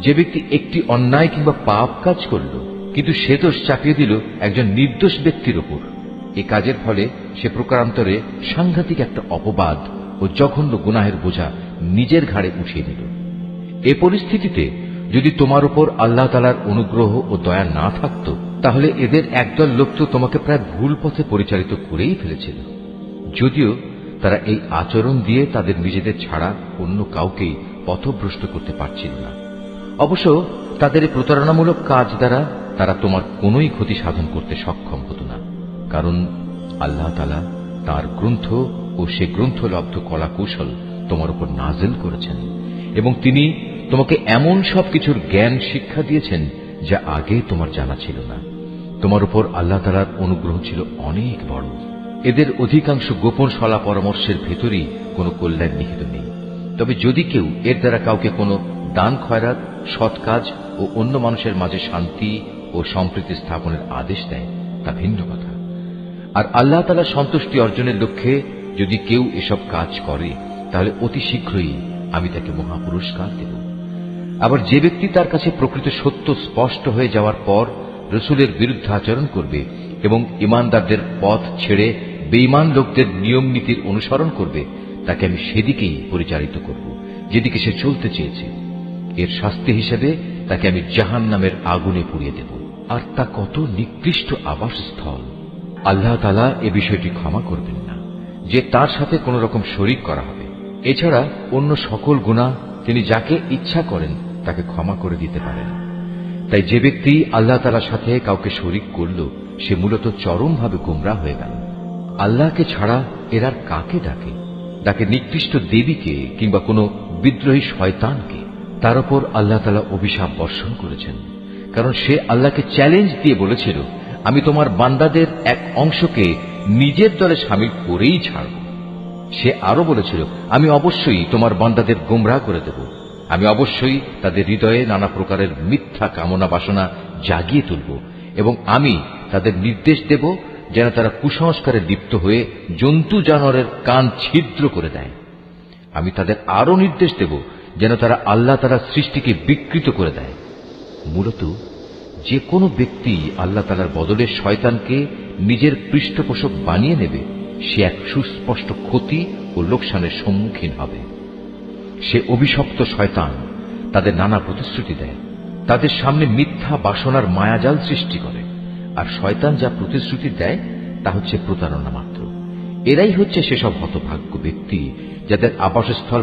যে ব্যক্তি একটি অন্যায় কিংবা পাপ কাজ করল, কিন্তু সে দোষ চাপিয়ে দিল একজন নির্দোষ ব্যক্তির উপর, এ কাজের ফলে সে প্রকারান্তরে সাংঘাতিক একটা অপবাদ ও জঘন্য গুনাহের বোঝা নিজের ঘাড়ে উঠিয়ে নিল। এ পরিস্থিতিতে যদি তোমার উপর আল্লাহ তাআলার অনুগ্রহ ও দয়া না থাকত, তাহলে এদের একদল লোক তো তোমাকে প্রায় ভুল পথে পরিচালিত করেই ফেলেছিল। যদিও তারা এই আচরণ দিয়ে তাদের নিজেদের ছাড়া অন্য কাউকেই পথভ্রষ্ট করতে পারছিল না। অবশ্য তাদের এই প্রতারণামূলক কাজ দ্বারা তারা তোমার কোনোই ক্ষতি সাধন করতে সক্ষম হতো না, কারণ আল্লাহ তাআলা তাঁর গ্রন্থ ও সে গ্রন্থলব্ধ কলাকৌশল তোমার উপর নাযিল করেছেন, এবং তিনি তোমাকে এমন সবকিছুর জ্ঞান শিক্ষা দিয়েছেন যা আগে তোমার জানা ছিল না। তোমার উপর আল্লাহ তাআলার অনুগ্রহ ছিল অনেক বড়। এদের অধিকাংশ গোপন সলা পরামর্শের ভেতরই কোনো কল্যাণ নিহিত নেই। তবে যদি কেউ এর দ্বারা কাউকে কোনো দান খয়রাত, সৎ কাজ ও অন্য মানুষের মাঝে শান্তি ও সম্প্রীতি স্থাপনের আদেশ দেয়, তা ভিন্ন কথা। আর আল্লাহ তাআলার সন্তুষ্টি অর্জনের লক্ষ্যে যদি কেউ এসব কাজ করে, তাহলে অতি শীঘ্রই আমি তাকে মহাপুরস্কার দেব। আবার যে ব্যক্তি তার কাছে প্রকৃত সত্য স্পষ্ট হয়ে যাওয়ার পর রসুলের বিরুদ্ধে আচরণ করবে এবং ইমানদারদের পথ ছেড়ে বেঈমান লোকদের নিয়ম নীতির অনুসরণ করবে, তাকে আমি সেদিকেই পরিচালিত করব যেদিকে সে চলতে চেয়েছে। এর শাস্তি হিসেবে তাকে আমি জাহান্নামের আগুনে পুড়িয়ে দেব, আর তা কত নিকৃষ্ট আবাসস্থল। আল্লাহ তাআলা এ বিষয়টি ক্ষমা করবেন না যে তার সাথে কোন রকম শরীক করা হবে। এছাড়া অন্য সকল গুনাহ তিনি যাকে ইচ্ছা করেন তাকে ক্ষমা করে দিতে পারেন। তাই যে ব্যক্তি আল্লাহ তাআলার সাথে কাউকে শরীক করল, সে মূলত চরমভাবে গোমরাহ হয়ে গেল। আল্লাহকে ছাড়া এরা কাকে ডাকে? ডাকে নিকৃষ্ট দেবীকে কিংবা কোনো বিদ্রোহী শয়তানকে। তার উপর আল্লাহ তাআলা অভিশাপ বর্ষণ করেছেন, কারণ সে আল্লাহকে চ্যালেঞ্জ দিয়ে বলেছিল, আমি তোমার বান্দাদের এক অংশকে নিজের দলে শামিল করেই ছাড়ব। সে আরো বলেছিল, আমি অবশ্যই তোমার বান্দাদের গোমরাহ করে দেব, আমি অবশ্যই তাদের হৃদয়ে নানা প্রকারের মিথ্যা কামনা বাসনা জাগিয়ে তুলব, এবং আমি তাদের নির্দেশ দেব যেন তারা কুসংস্কারে লিপ্ত হয়ে জন্তু জানোয়ারের কান ছিদ্র করে দেয়। আমি তাদের আরো নির্দেশ দেব যেন তারা আল্লাহ তাআলার সৃষ্টিকে বিকৃত করে দেয়। মূলত যে কোনো ব্যক্তি আল্লাহ তাআলার বদলে শয়তানকে নিজের পৃষ্ঠপোষক বানিয়ে নেবে, সে এক সুস্পষ্ট ক্ষতি ও লোকসানের সম্মুখীন হবে। সে অভিশপ্ত শয়তান তাদের নানা প্রতিশ্রুতি দেয়, তাদের সামনে মিথ্যা বাসনার মায়াজাল সৃষ্টি করে, আর শয়তান যা প্রতিশ্রুতি দেয় তা হচ্ছে প্রতারণা মাত্র। এরাই হচ্ছে সেসব হতভাগ্য ব্যক্তি যাদের আবাসস্থল